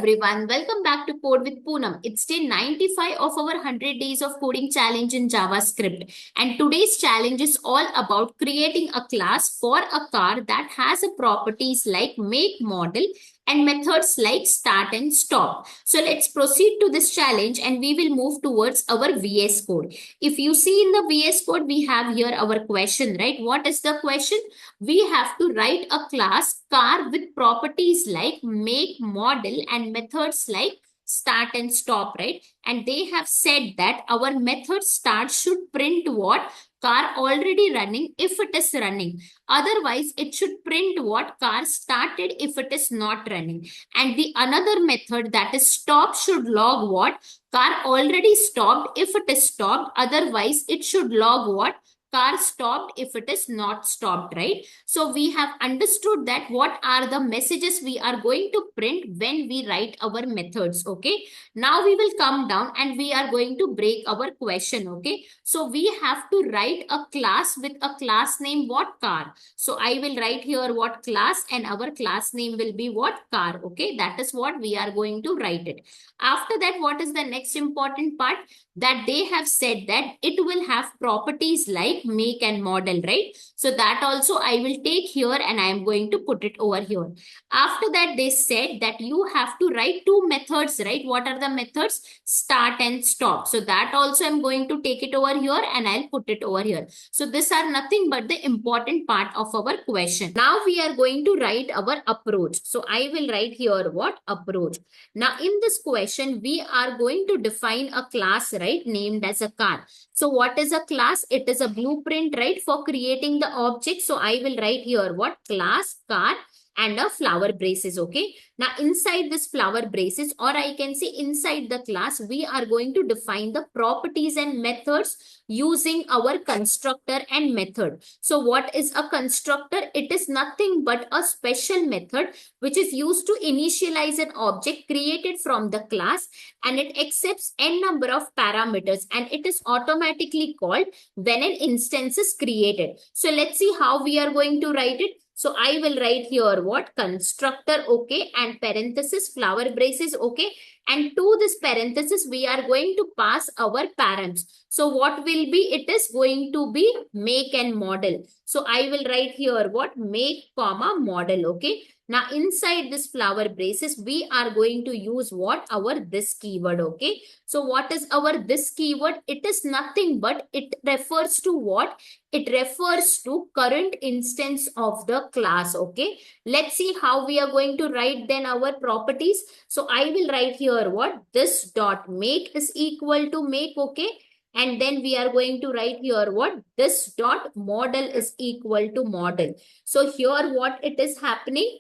everyone, welcome back to Code with Poonam. It's day 95 of our 100 days of coding challenge in JavaScript. And today's challenge is all about creating a class for a car that has a properties like make, model, and methods like start and stop. So let's proceed to this challenge and we will move towards our VS Code. If you see in the VS Code, we have here our question, right? What is the question? We have to write a class car with properties like make, model, and methods like start and stop, right? And they have said that our method start should print what? Car already running if it is running. Otherwise, it should print what? Car started if it is not running. And the another method, that is stop, should log what? Car already stopped if it is stopped. Otherwise, it should log what? Car stopped if it is not stopped, right? So we have understood that what are the messages we are going to print when we write our methods, okay? Now we will come down and we are going to break our question, okay? So we have to write a class with a class name what? Car. So I will write here what? Class, and our class name will be what? Car, okay? That is what we are going to write it. After that, what is the next important part? That they have said that it will have properties like make and model, right? So that also I will take here and I am going to put it over here. After that, they said that you have to write two methods, right? What are the methods? Start and stop. So that also I'm going to take it over here and I'll put it over here. So these are nothing but the important part of our question. Now we are going to write our approach. So I will write here what? Approach. Now in this question, we are going to define a class, right, named as a car. So what is a class? It is a blueprint, right, for creating the object. So I will write here what? Class, car, and a flower braces, okay? Now inside this flower braces, or I can say inside the class, we are going to define the properties and methods using our constructor and method. So what is a constructor? It is nothing but a special method which is used to initialize an object created from the class, and it accepts n number of parameters and it is automatically called when an instance is created. So let's see how we are going to write it. So I will write here what? Constructor, okay, and parenthesis, flower braces, okay. And to this parenthesis, we are going to pass our params. So what will be? It is going to be make and model. So I will write here what? Make, comma, model, okay. Now inside this flower braces, we are going to use what? Our this keyword, okay. So what is our this keyword? It is nothing but it refers to what? It refers to current instance of the class, okay. Let's see how we are going to write then our properties. So I will write here what? This dot make is equal to make, okay. And then we are going to write here what? This dot model is equal to model. So here what it is happening?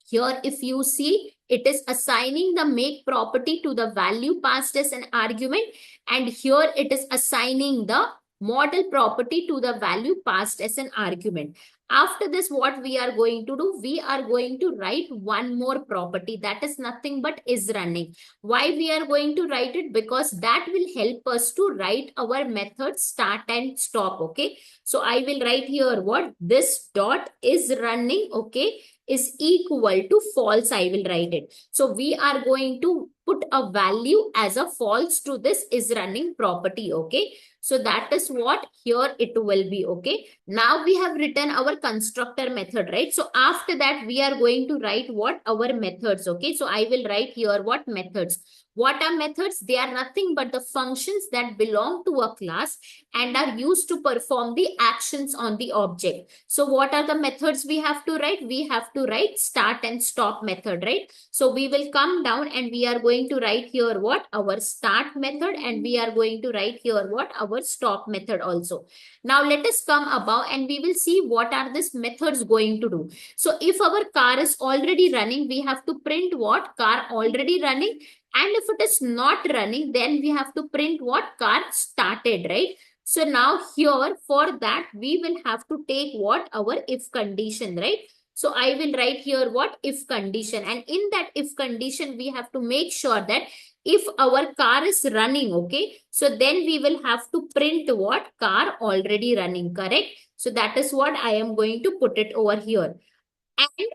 Here, if you see, it is assigning the make property to the value passed as an argument. And here it is assigning the model property to the value passed as an argument. After this, what we are going to do? We are going to write one more property, that is nothing but is running. Why we are going to write it? Because that will help us to write our method start and stop, okay. So I will write here what? This dot is running, okay, is equal to false. I will write it. So we are going to put a value as a false to this is running property, okay. So that is what here it will be, okay. Now we have written our constructor method, right? So after that, we are going to write what? Our methods, okay. So I will write here what? Methods. What are methods? They are nothing but the functions that belong to a class and are used to perform the actions on the object. So what are the methods we have to write? We have to write start and stop method, right? So we will come down and we are going to write here what? Our start method, and we are going to write here what? Our stop method also. Now let us come above and we will see what are these methods going to do. So if our car is already running, we have to print what? Car already running. And if it is not running, then we have to print what? Car started, right? So now here for that, we will have to take what? Our if condition, right? So I will write here what? If condition. And in that if condition, we have to make sure that if our car is running, okay, so then we will have to print what? Car already running, correct? So that is what I am going to put it over here. And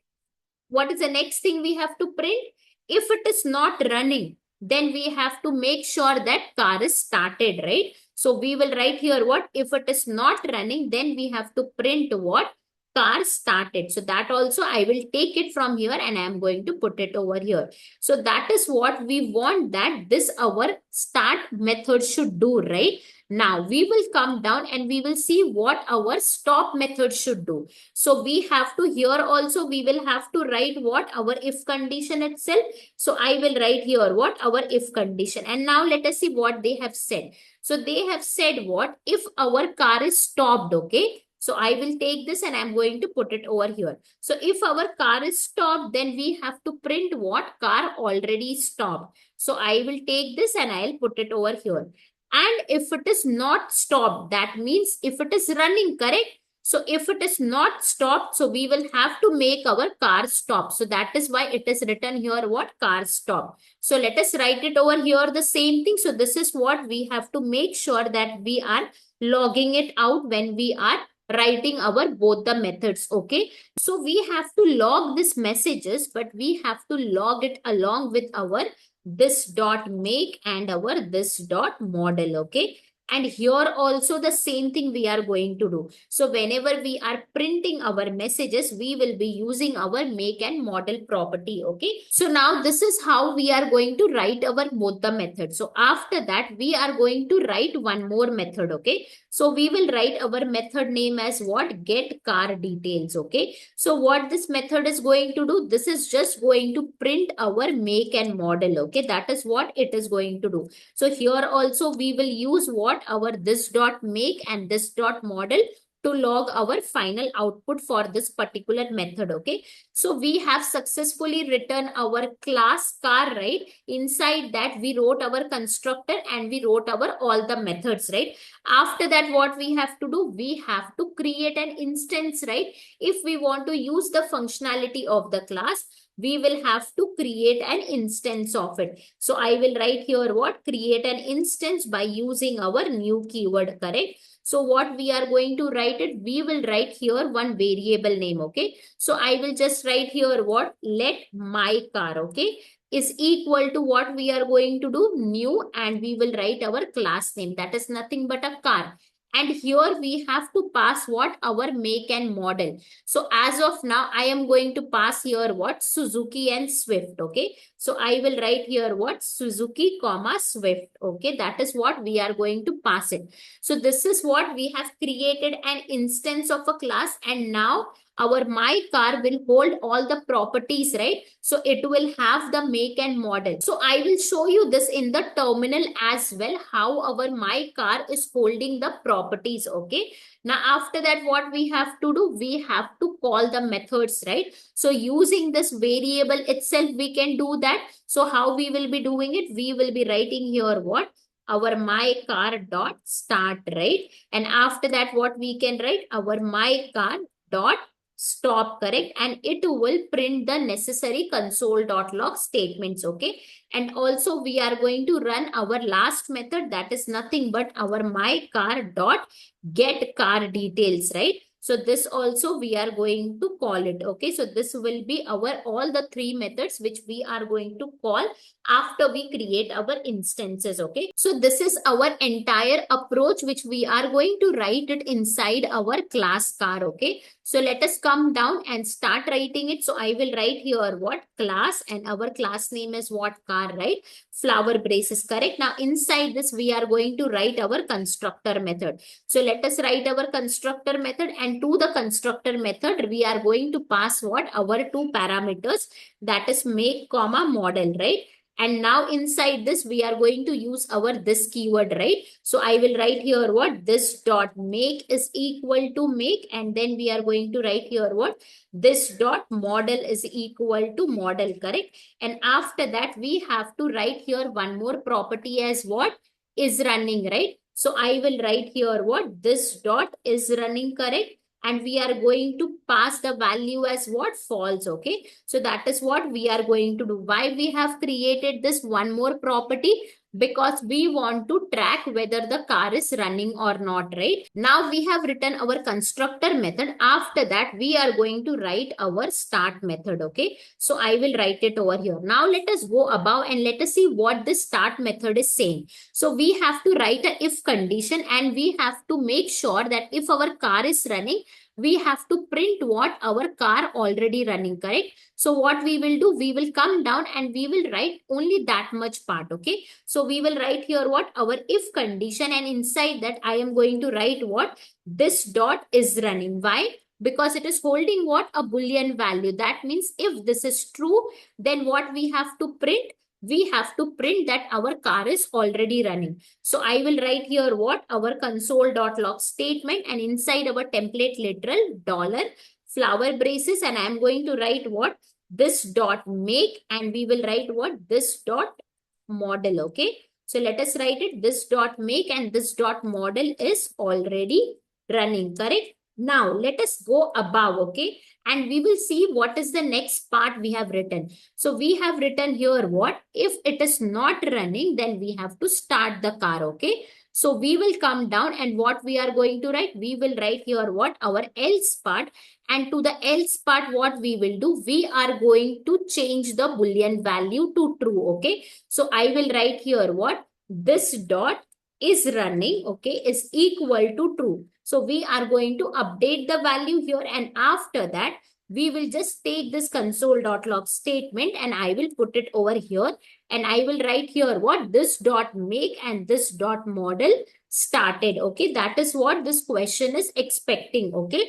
what is the next thing we have to print? If it is not running, then we have to make sure that car is started, right? So we will write here what? If it is not running, then we have to print what? Car started. So that also I will take it from here and I am going to put it over here. So that is what we want that this our start method should do, right? Now we will come down and we will see what our stop method should do. So we have to here also we will have to write what? Our if condition itself. So I will write here what? Our if condition. And now let us see what they have said. So they have said what? If our car is stopped, okay? So I will take this and I'm going to put it over here. So if our car is stopped, then we have to print what? Car already stopped. So I will take this and I'll put it over here. And if it is not stopped, that means if it is running, correct? So if it is not stopped, so we will have to make our car stop. So that is why it is written here what? Car stop. So let us write it over here the same thing. So this is what we have to make sure that we are logging it out when we are writing our both the methods. Okay. So we have to log these messages, but we have to log it along with our this dot make and our this dot model. Okay. And here also the same thing we are going to do. So whenever we are printing our messages, we will be using our make and model property. Okay. So now this is how we are going to write our both the method. So after that, we are going to write one more method. Okay. So we will write our method name as what? Get car details. Okay. So what this method is going to do? This is just going to print our make and model. Okay. That is what it is going to do. So here also we will use what? Our this dot make and this dot model to log our final output for this particular method. Okay. So we have successfully written our class car, right? Inside that we wrote our constructor and we wrote our all the methods, right? After that, what we have to do? We have to create an instance, right? If we want to use the functionality of the class, we will have to create an instance of it. So I will write here what? Create an instance by using our new keyword, correct? So what we are going to write it? We will write here one variable name, okay? So I will just write here what? Let my car, okay? Is equal to what we are going to do? New, and we will write our class name. That is nothing but a car. And here we have to pass what? Our make and model. So as of now, I am going to pass here what? Suzuki and Swift. Okay. So I will write here what? Suzuki comma Swift. Okay. That is what we are going to pass it. So this is what we have created an instance of a class, and now our my car will hold all the properties, right? So it will have the make and model. So I will show you this in the terminal as well, how our my car is holding the properties. Okay. Now after that, what we have to do? We have to call the methods, right? So using this variable itself, we can do that. So how we will be doing it? We will be writing here what? Our my car dot start, right? And after that, what we can write? Our my car dot stop, correct? And it will print the necessary console.log statements. Okay. And also we are going to run our last method, that is nothing but our my car dot get car details, right? So this also we are going to call it. Okay. So this will be our all the three methods which we are going to call after we create our instances. Okay. So this is our entire approach which we are going to write it inside our class car. Okay. So let us come down and start writing it. So I will write here what? Class, and our class name is what? Car, right? Flower braces, correct? Now inside this, we are going to write our constructor method. So let us write our constructor method, and to the constructor method, we are going to pass what? Our two parameters, that is make comma model, right? And now inside this, we are going to use our this keyword, right? So I will write here what? This dot make is equal to make, and then we are going to write here what? This dot model is equal to model, correct? And after that, we have to write here one more property as what? Is running, right? So I will write here what? This dot is running, correct? And we are going to pass the value as what? False. Okay. So that is what we are going to do. Why we have created this one more property? because we want to track whether the car is running or not, right? Now we have written our constructor method. After that, we are going to write our start method, okay? So I will write it over here. Now let us go above and let us see what this start method is saying. So we have to write a if condition, and we have to make sure that if our car is running, we have to print what our car already running, correct? So what we will do, we will come down and we will write only that much part, okay? So we will write here what our if condition, and inside that I am going to write what this dot is running. Why? Because it is holding what a boolean value. That means if this is true, then what we have to print? We have to print that our car is already running. So I will write here what our console.log statement, and inside our template literal dollar flower braces, and I am going to write what this dot make, and we will write what this dot model, okay? So let us write it, this dot make and this dot model is already running, correct? Now let us go above, okay? And we will see what is the next part we have written. So we have written here what? If it is not running, then we have to start the car, okay? So we will come down, and what we are going to write? We will write here what? Our else part. And to the else part, what we will do? We are going to change the boolean value to true, okay? So I will write here what? This dot is running, okay, is equal to true. So we are going to update the value here, and after that, we will just take this console.log statement and I will put it over here, and I will write here what? This dot make and this dot model started, okay? That is what this question is expecting, okay?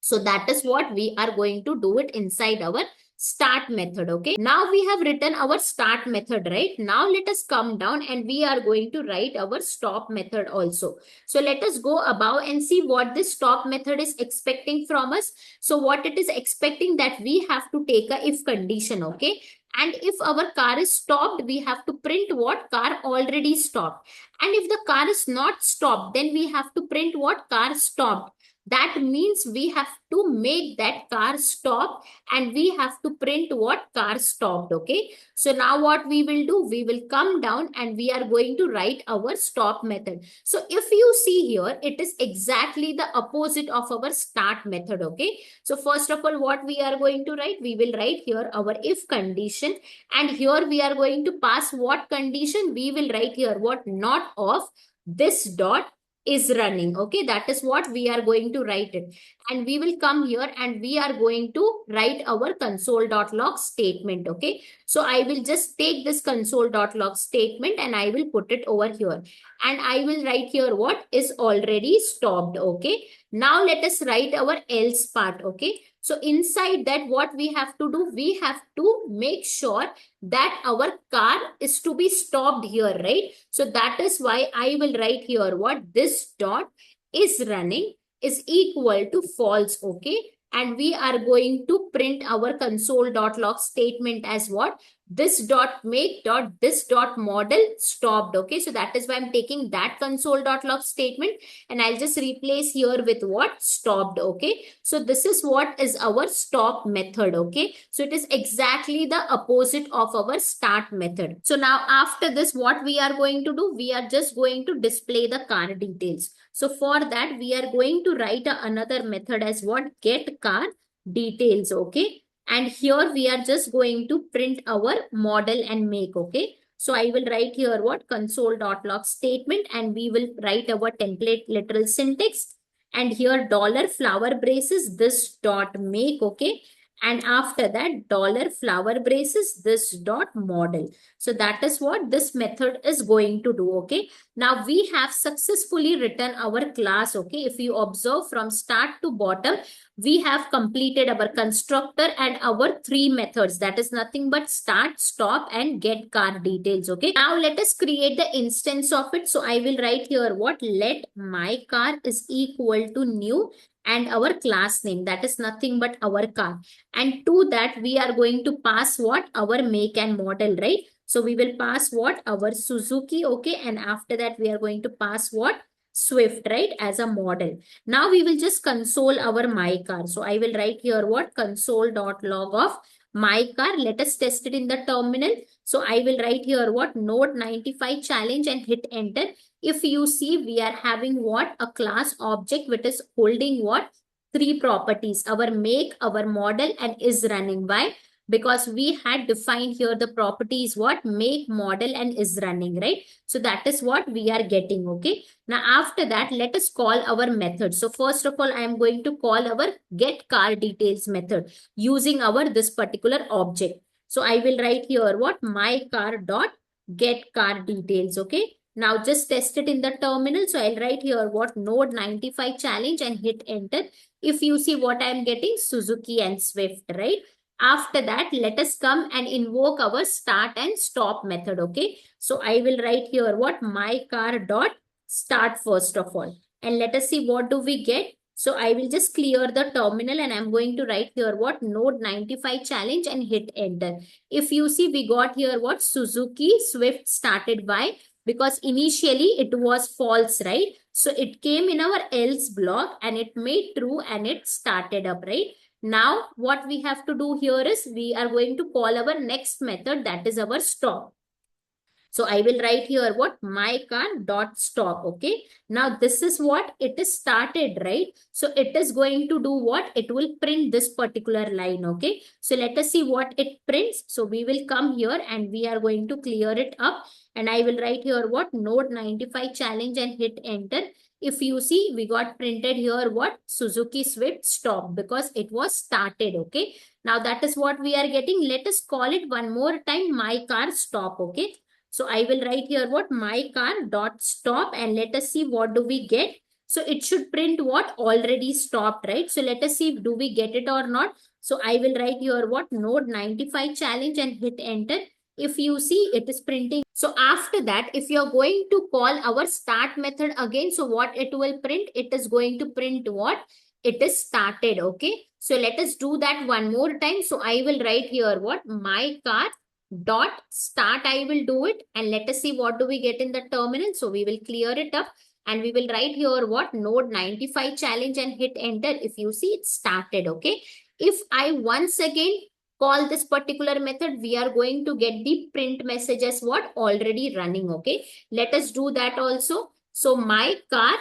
So that is what we are going to do it inside our start method, okay? Now we have written our start method, right? Now let us come down and we are going to write our stop method also. So let us go above and see what this stop method is expecting from us. So what it is expecting, that we have to take a if condition, okay? And if our car is stopped, we have to print what? Car already stopped. And if the car is not stopped, then we have to print what? Car stopped. That means we have to make that car stop, and we have to print what? Car stopped, okay? So now what we will do? We will come down and we are going to write our stop method. So if you see here, it is exactly the opposite of our start method, okay? So first of all, what we are going to write? We will write here our if condition, and here we are going to pass what condition? We will write here what? Not of this dot is running, okay? That is what we are going to write it, and we will come here and we are going to write our console.log statement, okay? So I will just take this console.log statement and I will put it over here, and I will write here what? Is already stopped, okay? Now let us write our else part, okay? So inside that, what we have to do? We have to make sure that our car is to be stopped here, right? So that is why I will write here what? This dot is running is equal to false, okay? And we are going to print our console.log statement as what? This dot make dot this dot model stopped, okay? So that is why I'm taking that console.log statement and I'll just replace here with what? Stopped, okay? So this is what is our stop method, okay? So it is exactly the opposite of our start method. So now after this, what we are going to do? We are just going to display the car details. So for that, we are going to write another method as what? Get car details, okay? And here we are just going to print our model and make, okay? So I will write here what? Console.log statement, and we will write our template literal syntax. And here dollar flower braces, this dot make, okay? And after that, dollar flower braces, this dot model. So that is what this method is going to do, okay? Now we have successfully written our class, okay? If you observe from start to bottom, we have completed our constructor and our three methods. That is nothing but start, stop, and get car details, okay? Now let us create the instance of it. So I will write here what? Let my car is equal to new and our class name. That is nothing but our car. And to that, we are going to pass what? Our make and model, right? So we will pass what? Our Suzuki, okay? And after that, we are going to pass what? Swift, right? As a model. Now we will just console our my car. So I will write here what? Console.log of my car. Let us test it in the terminal. So I will write here what? Node 95 challenge and hit enter. If you see, we are having what? A class object which is holding what? Three properties, our make, our model, and is running. Why? Because we had defined here the properties what? Make, model, and is running, right? So that is what we are getting, okay? Now after that, let us call our method. So first of all, I am going to call our get car details method using our this particular object. So I will write here what? My car dot get car details, okay? Now just test it in the terminal. So I'll write here what? Node 95 challenge and hit enter. If you see what I am getting, Suzuki and Swift, right? After that, let us come and invoke our start and stop method, okay? So I will write here what? My car dot start first of all. And let us see what do we get. So I will just clear the terminal and I'm going to write here what? Node 95 challenge and hit enter. If you see, we got here what? Suzuki Swift started by, because initially it was false, right? So it came in our else block and it made true and it started up, right? Now what we have to do here is we are going to call our next method, that is our stop. So I will write here what? My car dot stop, okay? Now this is what? It is started, right? So it is going to do what? It will print this particular line, okay? So let us see what it prints. So we will come here and we are going to clear it up. And I will write here what? Node 95 challenge and hit enter. If you see, we got printed here what? Suzuki Swift stop, because it was started, okay? Now that is what we are getting. Let us call it one more time, my car stop, okay? So I will write here what? My car dot stop, and let us see what do we get. So it should print what? Already stopped, right? So let us see, do we get it or not? So I will write here what? Node 95 challenge and hit enter. If you see, it is printing. So after that, if you're going to call our start method again, so what it will print? It is going to print what? It is started, okay? So let us do that one more time. So I will write here what? My car dot start. I will do it and let us see what do we get in the terminal. So we will clear it up and we will write here what? Node 95 challenge and hit enter. If you see, it started, okay? If I once again call this particular method, we are going to get the print message as what? Already running, okay? Let us do that also. So my car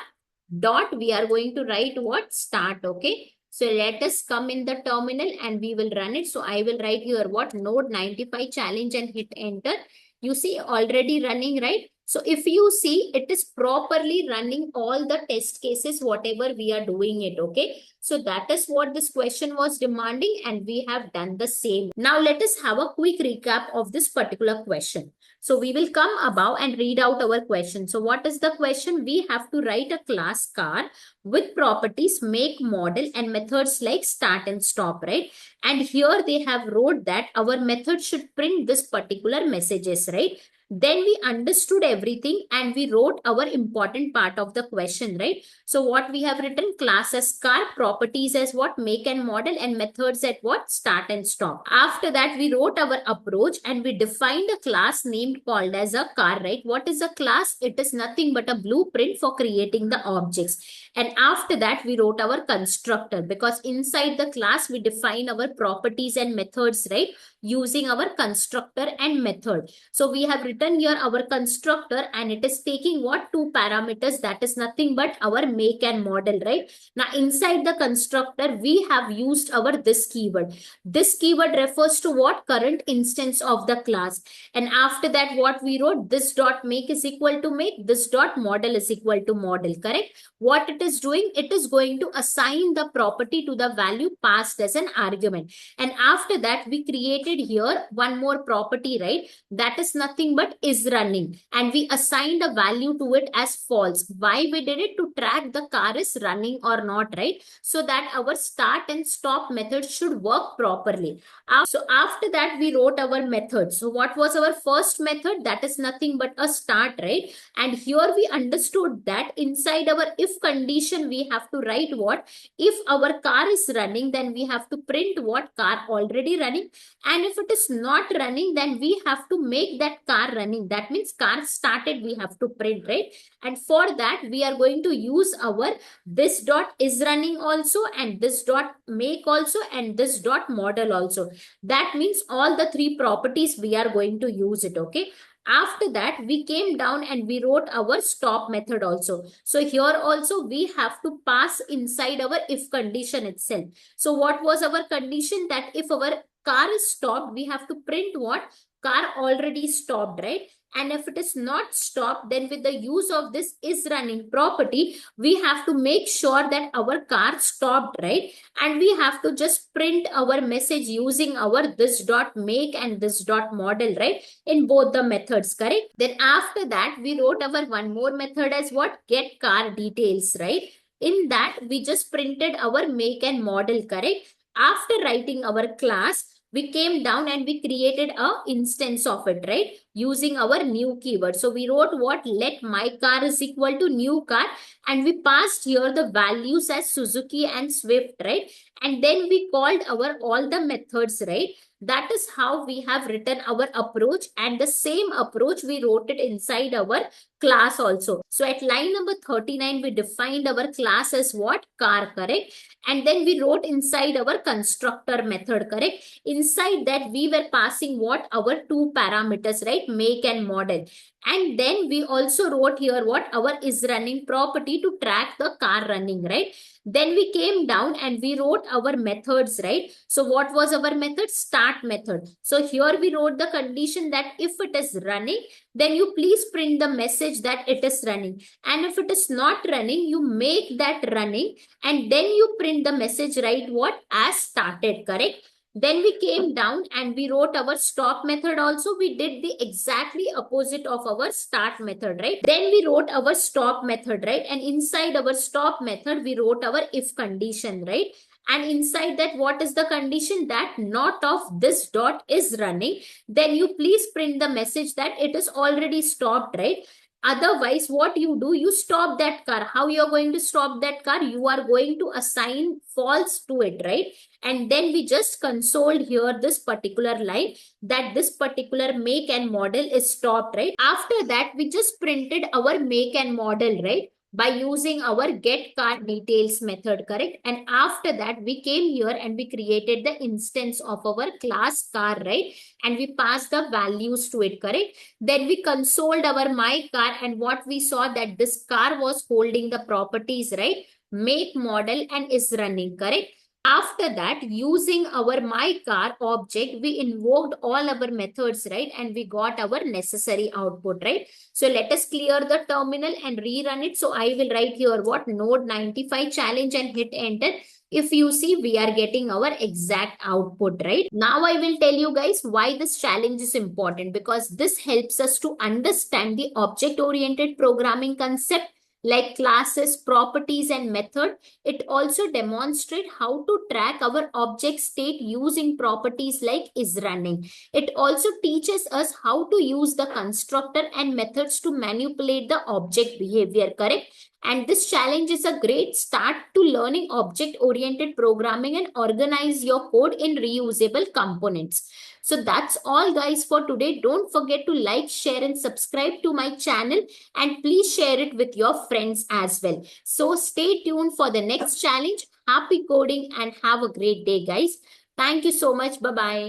dot, we are going to write what? Start, okay? So let us come in the terminal and we will run it. So I will write here what? Node 95 challenge and hit enter. You see already running, right? So if you see, it is properly running all the test cases, whatever we are doing it, okay? So that is what this question was demanding and we have done the same. Now let us have a quick recap of this particular question. So we will come above and read out our question. So what is the question? We have to write a class car with properties make, model, and methods like start and stop, right? And here they have wrote that our method should print this particular messages, right? Then we understood everything and we wrote our important part of the question, right? So what we have written, class as car, properties as what? Make and model, and methods at what? Start and stop. After that, we wrote our approach and we defined a class named called as a car, right? What is a class? It is nothing but a blueprint for creating the objects. And after that, we wrote our constructor, because inside the class, we define our properties and methods, right? Using our constructor and method. So we have written here our constructor and it is taking what? Two parameters, that is nothing but our make and model, right? Now inside the constructor, we have used our this keyword. This keyword refers to what? Current instance of the class. And after that, what we wrote? This dot make is equal to make, this dot model is equal to model, correct? What it is doing? It is going to assign the property to the value passed as an argument. And after that, we created here one more property, right? That is nothing but is running. And we assigned a value to it as false. Why we did it? To track the car is running or not, right? So that our start and stop method should work properly. So after that, we wrote our method. So what was our first method? That is nothing but a start, right? And here we understood that inside our if condition, we have to write what? If our car is running, then we have to print what? Car already running. And if it is not running, then we have to make that car running. That means car started, we have to print, right? And for that, we are going to use our this dot is running also, and this dot make also, and this dot model also. That means all the three properties we are going to use it, okay? After that, we came down and we wrote our stop method also. So here also we have to pass inside our if condition itself. So what was our condition? That if our car is stopped, we have to print what? Car already stopped, right? And if it is not stopped, then with the use of this is running property, we have to make sure that our car stopped, right? And we have to just print our message using our this dot make and this dot model, right? In both the methods, correct? Then after that, we wrote our one more method as what? Get car details, right? In that, we just printed our make and model, correct? After writing our class, we came down and we created a instance of it, right? Using our new keyword. So we wrote what? Let my car is equal to new car, and we passed here the values as Suzuki and Swift, right? And then we called our all the methods, right? That is how we have written our approach, and the same approach we wrote it inside our class also. So at line number 39, we defined our class as what? Car, correct? And then we wrote inside our constructor method, correct? Inside that, we were passing what? Our two parameters, right? Make and model. And then we also wrote here what? Our is running property to track the car running, right? Then we came down and we wrote our methods, right? So what was our method? Start method. So here we wrote the condition that if it is running, then you please print the message that it is running. And if it is not running, you make that running, and then you print the message, right? What? As started, correct? Then we came down and we wrote our stop method also. We did the exactly opposite of our start method, right? Then we wrote our stop method, right? And inside our stop method, we wrote our if condition, right? And inside that, what is the condition? That not of this dot is running. Then you please print the message that it is already stopped, right? Otherwise, what you do, you stop that car. How you are going to stop that car? You are going to assign false to it, right? And then we just consoled here this particular line that this particular make and model is stopped, right? After that, we just printed our make and model, right? By using our get car details method, correct? And after that, we came here and we created the instance of our class car, right? And we passed the values to it, correct? Then we consoled our my car, and what we saw that this car was holding the properties, right? Make, model, and is running, correct? After that, using our my car object, we invoked all our methods, right? And we got our necessary output, right? So let us clear the terminal and rerun it. So I will write here what? Node 95 challenge and hit enter. If you see, we are getting our exact output, right? Now I will tell you guys why this challenge is important, because this helps us to understand the object-oriented programming concept like classes, properties, and method. It also demonstrates how to track our object state using properties like is running. It also teaches us how to use the constructor and methods to manipulate the object behavior, correct? And this challenge is a great start to learning object-oriented programming and organize your code in reusable components. So that's all guys for today. Don't forget to like, share, and subscribe to my channel, and please share it with your friends as well. So stay tuned for the next challenge. Happy coding and have a great day, guys. Thank you so much. Bye-bye.